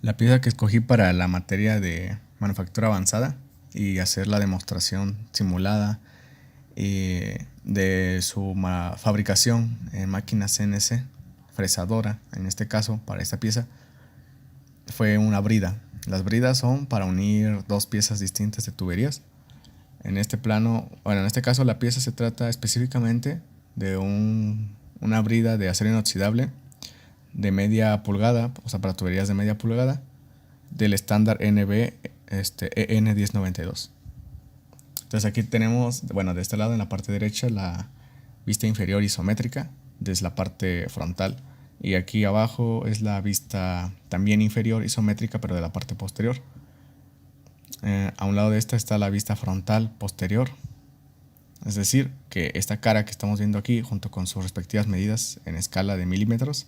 La pieza que escogí para la materia de manufactura avanzada y hacer la demostración simulada de su fabricación en máquina CNC, fresadora en este caso para esta pieza, fue una brida. Las bridas son para unir dos piezas distintas de tuberías. En este plano, bueno, en este caso la pieza se trata específicamente de una brida de acero inoxidable de media pulgada, o sea, para tuberías de media pulgada, del estándar NB EN1092. Entonces aquí tenemos, bueno, de este lado en la parte derecha la vista inferior isométrica desde la parte frontal, y aquí abajo es la vista también inferior isométrica pero de la parte posterior. A un lado de esta está la vista frontal posterior, es decir, que esta cara que estamos viendo aquí junto con sus respectivas medidas en escala de milímetros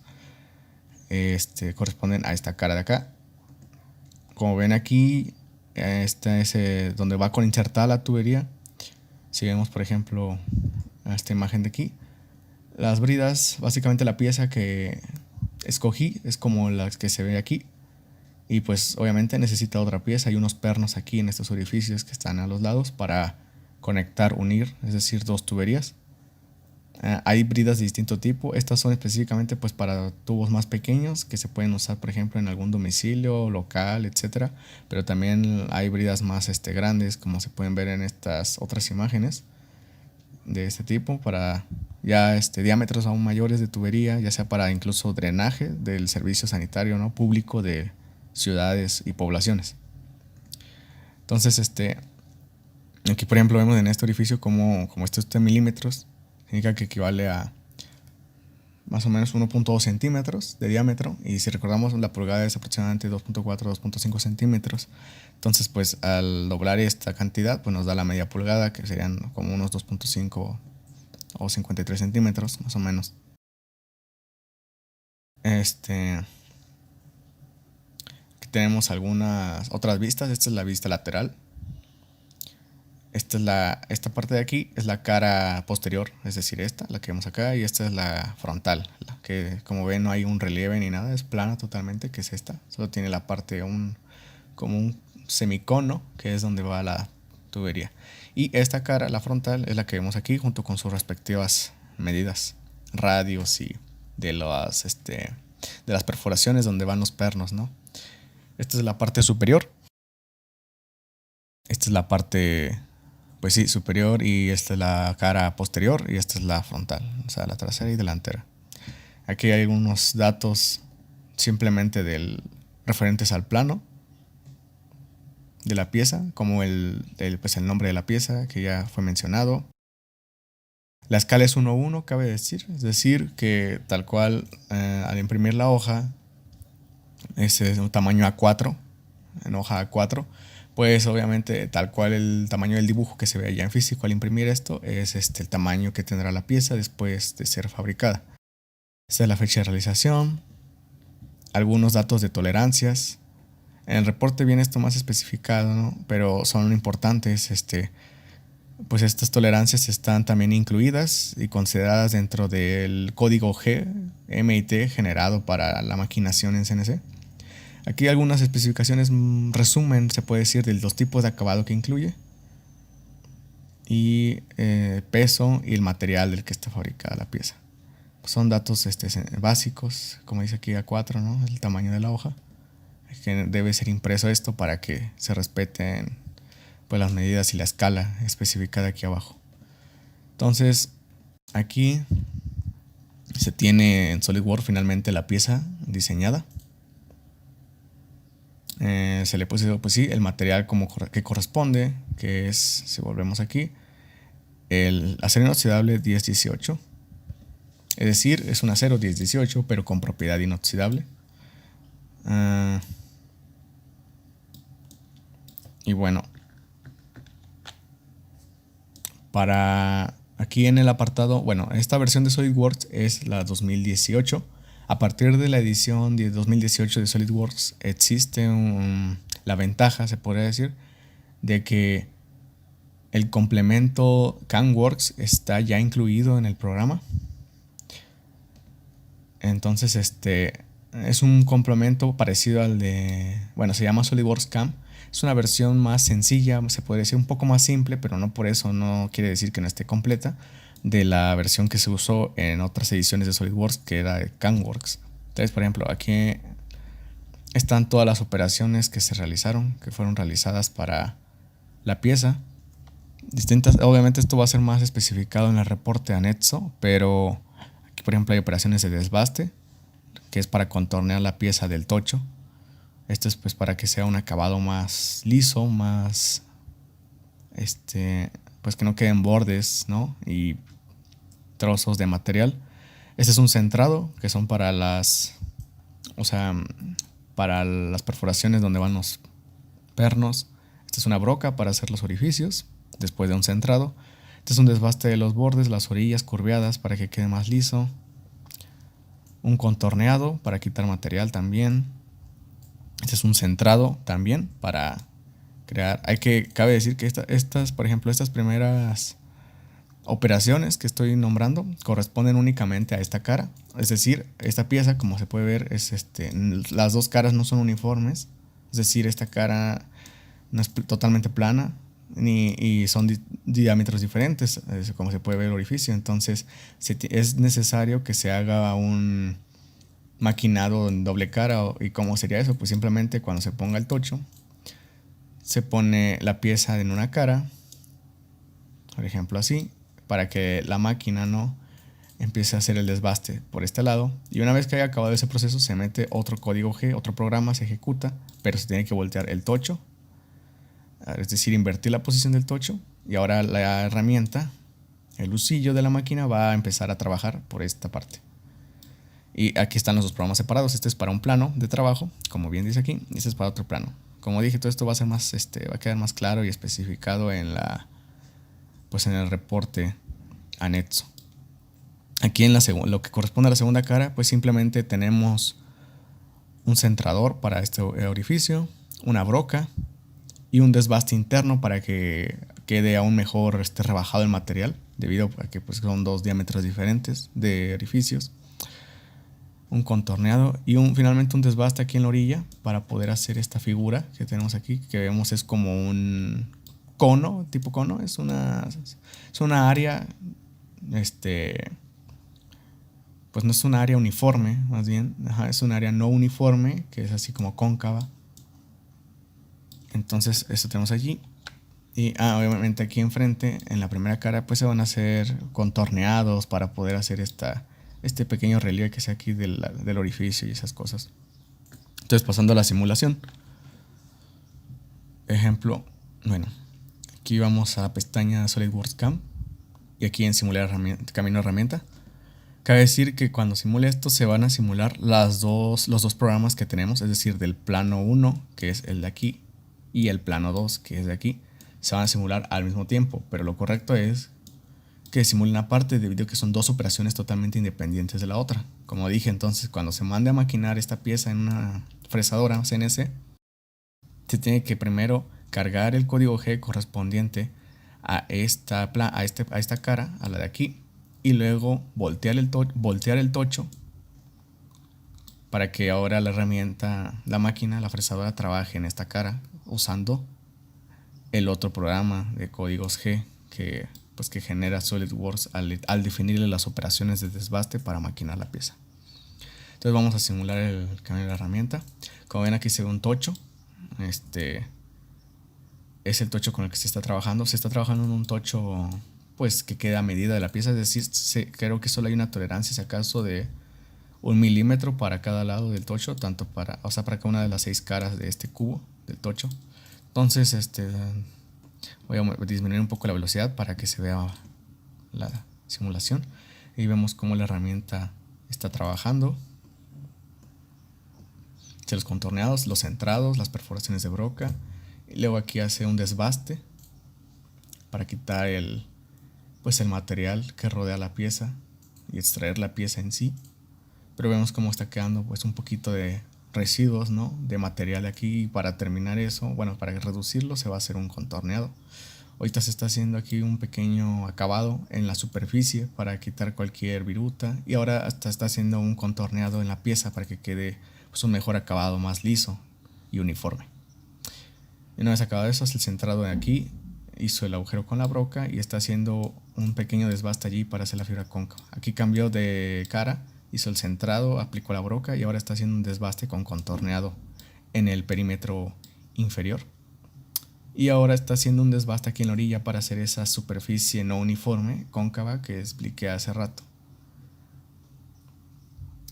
corresponden a esta cara de acá. Como ven aquí, esta es donde va con insertada la tubería. Si vemos por ejemplo esta imagen de aquí, las bridas, básicamente la pieza que escogí es como la que se ve aquí, y pues obviamente necesita otra pieza y unos pernos aquí en estos orificios que están a los lados para conectar, unir, es decir, dos tuberías. Hay bridas de distinto tipo. Estas son específicamente pues para tubos más pequeños que se pueden usar por ejemplo en algún domicilio local, etcétera. Pero también hay bridas más grandes, como se pueden ver en estas otras imágenes de este tipo, para ya diámetros aún mayores de tubería, ya sea para incluso drenaje del servicio sanitario, ¿no?, público de ciudades y poblaciones. Entonces aquí por ejemplo vemos en este orificio como esto es de milímetros, significa que equivale a más o menos 1.2 centímetros de diámetro, y si recordamos la pulgada es aproximadamente 2.4 2.5 centímetros. Entonces pues al doblar esta cantidad pues nos da la media pulgada, que serían como unos 2.5 o 53 centímetros más o menos. Aquí tenemos algunas otras vistas. Esta es la vista lateral. Esta parte de aquí es la cara posterior, es decir, la que vemos acá, y esta es la frontal, la que como ven no hay un relieve ni nada, es plana totalmente, que es esta. Solo tiene la parte como un semicono, que es donde va la tubería. Y esta cara, la frontal, es la que vemos aquí junto con sus respectivas medidas, radios y de las perforaciones donde van los pernos, ¿no? Esta es la parte superior. Esta es la parte, pues sí, superior, y esta es la cara posterior, y esta es la frontal, o sea, la trasera y delantera. Aquí hay algunos datos simplemente referentes al plano de la pieza, como pues el nombre de la pieza que ya fue mencionado. La escala es 1:1, cabe decir, es decir, que tal cual al imprimir la hoja, ese es un tamaño A4, en hoja A4, pues obviamente tal cual el tamaño del dibujo que se ve ya en físico al imprimir esto es el tamaño que tendrá la pieza después de ser fabricada. Esta es la fecha de realización, algunos datos de tolerancias. En el reporte viene esto más especificado, ¿no?, pero son importantes. Pues estas tolerancias están también incluidas y consideradas dentro del código G, M y T generado para la maquinación en CNC. Aquí algunas especificaciones, resumen, se puede decir, de los tipos de acabado que incluye, y peso y el material del que está fabricada la pieza. Son datos básicos, como dice aquí A4, ¿no?, el tamaño de la hoja, que debe ser impreso esto para que se respeten pues las medidas y la escala especificada aquí abajo. Entonces aquí se tiene en SolidWorks finalmente la pieza diseñada. Se le puso pues sí el material que corresponde, que es, si volvemos aquí, el acero inoxidable 1018, es decir, es un acero 1018 pero con propiedad inoxidable. Y bueno, para aquí en el apartado, bueno, esta versión de SolidWorks es la 2018. A partir de la edición de 2018 de SolidWorks existe la ventaja, se podría decir, de que el complemento CAMWorks está ya incluido en el programa. Entonces es un complemento parecido al de, bueno, se llama SolidWorks CAM. Es una versión más sencilla, se puede decir un poco más simple, pero no por eso no quiere decir que no esté completa, de la versión que se usó en otras ediciones de SolidWorks, que era CAMWorks. Entonces, por ejemplo, aquí están todas las operaciones que se realizaron, que fueron realizadas para la pieza. Distintas, obviamente esto va a ser más especificado en el reporte anexo, pero aquí por ejemplo hay operaciones de desbaste, que es para contornear la pieza del tocho. Esto es pues para que sea un acabado más liso, más pues que no queden bordes, ¿no? Y trozos de material. Este es un centrado, que son para o sea, para las perforaciones donde van los pernos. Esta es una broca para hacer los orificios después de un centrado. Este es un desbaste de los bordes, las orillas curveadas para que quede más liso. Un contorneado para quitar material también. Este es un centrado también para crear. Cabe decir que por ejemplo, estas primeras operaciones que estoy nombrando corresponden únicamente a esta cara. Es decir, esta pieza, como se puede ver, las dos caras no son uniformes. Es decir, esta cara no es totalmente plana y son diámetros diferentes, como se puede ver el orificio. Entonces es necesario que se haga un maquinado en doble cara. ¿Y cómo sería eso? Pues simplemente cuando se ponga el tocho, se pone la pieza en una cara, por ejemplo así, para que la máquina no empiece a hacer el desbaste por este lado. Y una vez que haya acabado ese proceso, se mete otro código G, otro programa, se ejecuta, pero se tiene que voltear el tocho, es decir, invertir la posición del tocho. Y ahora la herramienta, el usillo de la máquina, va a empezar a trabajar por esta parte. Y aquí están los dos programas separados. Este es para un plano de trabajo, como bien dice aquí, y este es para otro plano. Como dije, todo esto va a ser más, va a quedar más claro y especificado en en el reporte anexo. Aquí en lo que corresponde a la segunda cara, pues simplemente tenemos un centrador para este orificio, una broca y un desbaste interno para que quede aún mejor rebajado el material, debido a que pues son dos diámetros diferentes de orificios. Un contorneado y finalmente un desbaste aquí en la orilla para poder hacer esta figura que tenemos aquí, que vemos es como un cono, tipo cono, es una área, pues no es un área uniforme, más bien, es un área no uniforme, que es así como cóncava. Entonces esto tenemos allí. Y obviamente aquí enfrente, en la primera cara, pues se van a hacer contorneados para poder hacer este pequeño relieve que sea aquí del orificio y esas cosas. Entonces, pasando a la simulación. Ejemplo, bueno, aquí vamos a la pestaña SolidWorks CAM y aquí en simular camino herramienta. Cabe decir que cuando simule esto se van a simular los dos programas que tenemos, es decir, del plano 1, que es el de aquí, y el plano 2, que es de aquí. Se van a simular al mismo tiempo, pero lo correcto es que simulen aparte, debido a que son dos operaciones totalmente independientes de la otra. Como dije, entonces cuando se mande a maquinar esta pieza en una fresadora CNC, se tiene que primero cargar el código G correspondiente a esta cara, a la de aquí, y luego voltear el tocho para que ahora la herramienta, la máquina, la fresadora trabaje en esta cara usando el otro programa de códigos G que genera SolidWorks al definirle las operaciones de desbaste para maquinar la pieza. Entonces vamos a simular el cambio de la herramienta. Como ven, aquí se ve un tocho. Es el tocho con el que se está trabajando. Se está trabajando en un tocho pues que queda a medida de la pieza, es decir, creo que solo hay una tolerancia, si acaso, de 1 milímetro para cada lado del tocho, tanto para cada una de las 6 caras de este cubo del tocho. Entonces, voy a disminuir un poco la velocidad para que se vea la simulación y vemos cómo la herramienta está trabajando. Los contorneados, los centrados, las perforaciones de broca, y luego aquí hace un desbaste para quitar el material que rodea la pieza y extraer la pieza en sí. Pero vemos cómo está quedando pues un poquito de residuos, ¿no?, de material aquí. Y para terminar eso, para reducirlo, se va a hacer un contorneado Ahorita se está haciendo aquí un pequeño acabado en la superficie para quitar cualquier viruta, y ahora hasta está haciendo un contorneado en la pieza para que quede pues un mejor acabado, más liso y uniforme. Y una vez acabado eso, hace el centrado de aquí, hizo el agujero con la broca y está haciendo un pequeño desbaste allí para hacer la fibra cóncava. Aquí cambió de cara, hizo el centrado, aplicó la broca y ahora está haciendo un desbaste con contorneado en el perímetro inferior. Y ahora está haciendo un desbaste aquí en la orilla para hacer esa superficie no uniforme, cóncava, que expliqué hace rato.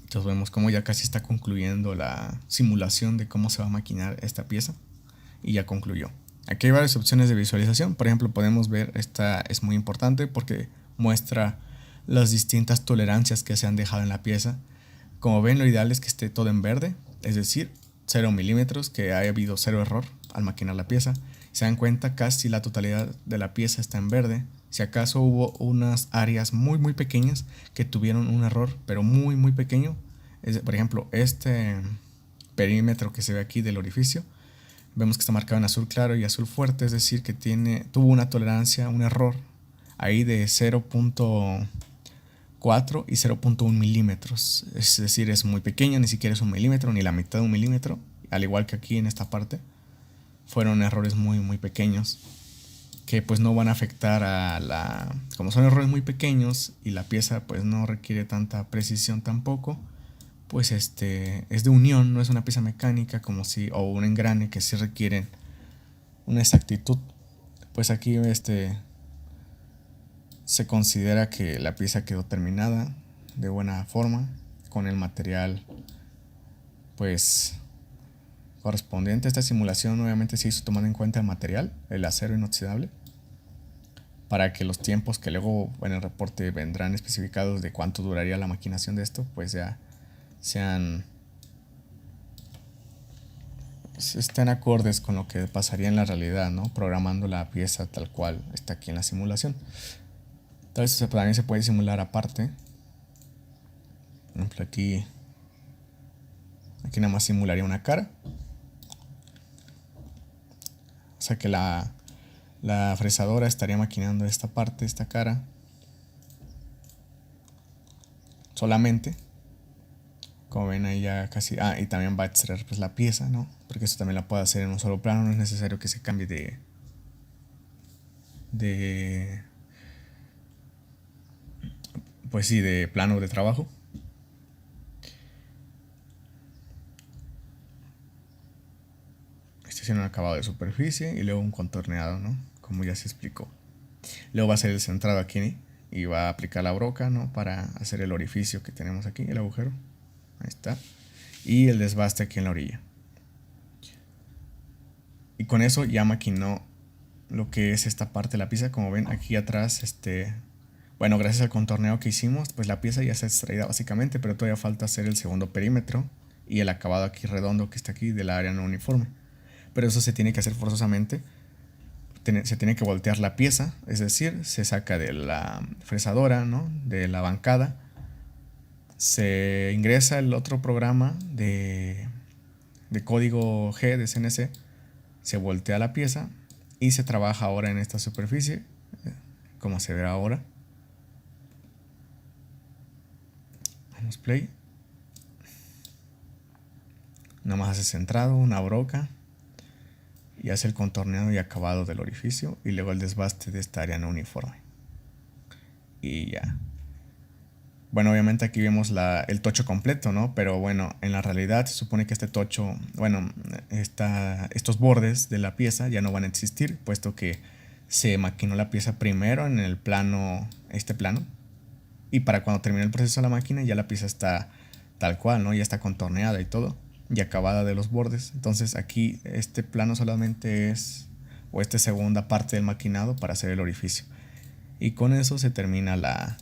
Entonces vemos cómo ya casi está concluyendo la simulación de cómo se va a maquinar esta pieza. Y ya concluyó. Aquí hay varias opciones de visualización. Por ejemplo, podemos ver, esta es muy importante porque muestra las distintas tolerancias que se han dejado en la pieza. Como ven, lo ideal es que esté todo en verde, es decir, 0 milímetros, que haya habido 0 error al maquinar la pieza. Se dan cuenta, casi la totalidad de la pieza está en verde. Si acaso hubo unas áreas muy pequeñas que tuvieron un error, pero muy pequeño. Por ejemplo, este perímetro que se ve aquí del orificio, vemos que está marcado en azul claro y azul fuerte, es decir, que tuvo una tolerancia, un error ahí de 0.4 y 0.1 milímetros. Es decir, es muy pequeño, ni siquiera es un milímetro, ni la mitad de un milímetro. Al igual que aquí en esta parte, fueron errores muy pequeños que pues no van a afectar a la... Como son errores muy pequeños y la pieza pues no requiere tanta precisión tampoco, pues es de unión, no es una pieza mecánica como si, o un engrane que sí requieren una exactitud. Pues aquí se considera que la pieza quedó terminada de buena forma, con el material pues correspondiente. Esta simulación obviamente se hizo tomando en cuenta el material, el acero inoxidable, para que los tiempos que luego en el reporte vendrán especificados de cuánto duraría la maquinación de esto, pues ya estén acordes con lo que pasaría en la realidad, ¿no? Programando la pieza tal cual está aquí en la simulación. Tal vez también se puede simular aparte. Por ejemplo, aquí nada más simularía una cara. O sea que la fresadora estaría maquinando esta parte, esta cara, solamente. Como ven ahí ya casi... y también va a extraer pues la pieza, ¿no? Porque esto también la puede hacer en un solo plano, no es necesario que se cambie pues sí, de plano de trabajo. Este es un acabado de superficie y luego un contorneado, ¿no? Como ya se explicó. Luego va a ser el centrado aquí y va a aplicar la broca, ¿no? Para hacer el orificio que tenemos aquí, el agujero. Ahí está. Y el desbaste aquí en la orilla. Y con eso ya maquinó lo que es esta parte de la pieza. Como ven aquí atrás, bueno, gracias al contorneo que hicimos, pues la pieza ya está extraída básicamente, pero todavía falta hacer el segundo perímetro y el acabado aquí redondo que está aquí de la área no uniforme. Pero eso se tiene que hacer forzosamente. Se tiene que voltear la pieza, es decir, se saca de la fresadora, ¿no? De la bancada, se ingresa el otro programa de código G de CNC, se voltea la pieza y se trabaja ahora en esta superficie, como se verá ahora. Vamos play. Nada más hace centrado, una broca y hace el contorneado y acabado del orificio y luego el desbaste de esta área no uniforme. Y ya. Bueno, obviamente aquí vemos el tocho completo, ¿no? Pero bueno, en la realidad se supone que este tocho, bueno, estos bordes de la pieza ya no van a existir, puesto que se maquinó la pieza primero en el plano, este plano, y para cuando termine el proceso de la máquina ya la pieza está tal cual, ¿no? Ya está contorneada y todo, y acabada de los bordes. Entonces aquí este plano solamente es, o esta segunda parte del maquinado para hacer el orificio. Y con eso se termina la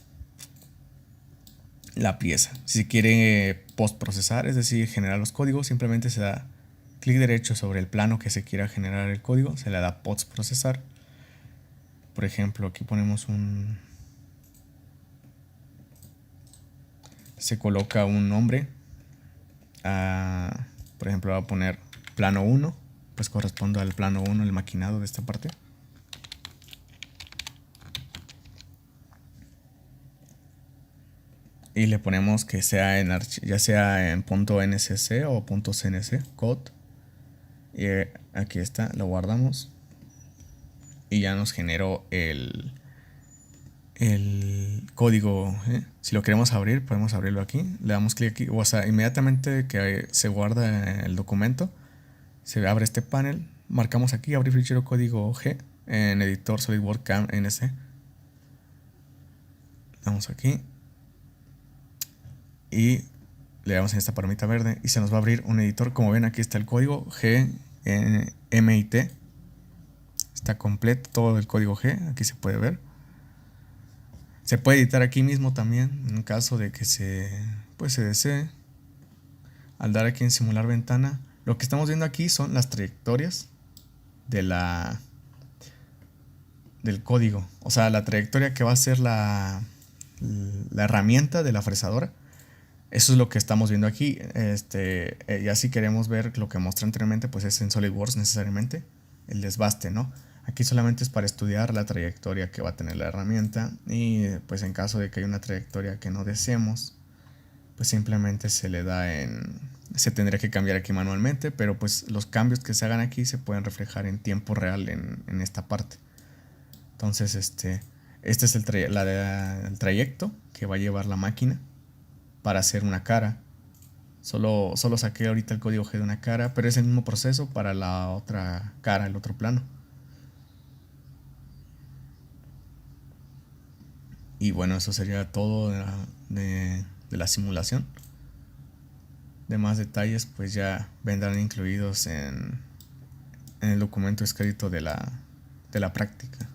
pieza. Si se quiere postprocesar, es decir, generar los códigos, simplemente se da clic derecho sobre el plano que se quiera generar el código, se le da postprocesar. Por ejemplo, aquí ponemos se coloca un nombre. Por ejemplo, voy a poner plano 1, pues corresponde al plano 1, el maquinado de esta parte. y le ponemos que sea ya sea en .ncc o .cnc code, y aquí está, lo guardamos y ya nos generó el código. Si lo queremos abrir, podemos abrirlo aquí, le damos clic aquí, o sea, inmediatamente que se guarda el documento, se abre este panel, marcamos aquí abrir fichero código G en editor SolidWorks CAM NC, damos aquí y le damos en esta palomita verde y se nos va a abrir un editor. Como ven, aquí está el código G, M y T, está completo todo el código G, aquí se puede ver. Se puede editar aquí mismo también en caso de que se desee. Al dar aquí en simular ventana, lo que estamos viendo aquí son las trayectorias del código, o sea, la trayectoria que va a ser la herramienta de la fresadora. Eso es lo que estamos viendo aquí. Ya si queremos ver lo que mostré anteriormente, pues es en SolidWorks necesariamente el desbaste, ¿no? Aquí solamente es para estudiar la trayectoria que va a tener la herramienta, y pues en caso de que haya una trayectoria que no deseemos, pues simplemente se tendría que cambiar aquí manualmente, pero pues los cambios que se hagan aquí se pueden reflejar en tiempo real en esta parte. Entonces este es el trayecto que va a llevar la máquina para hacer una cara. Solo saqué ahorita el código G de una cara, pero es el mismo proceso para la otra cara, el otro plano. Y bueno, eso sería todo de la simulación. De más detalles pues ya vendrán incluidos en el documento escrito de la práctica.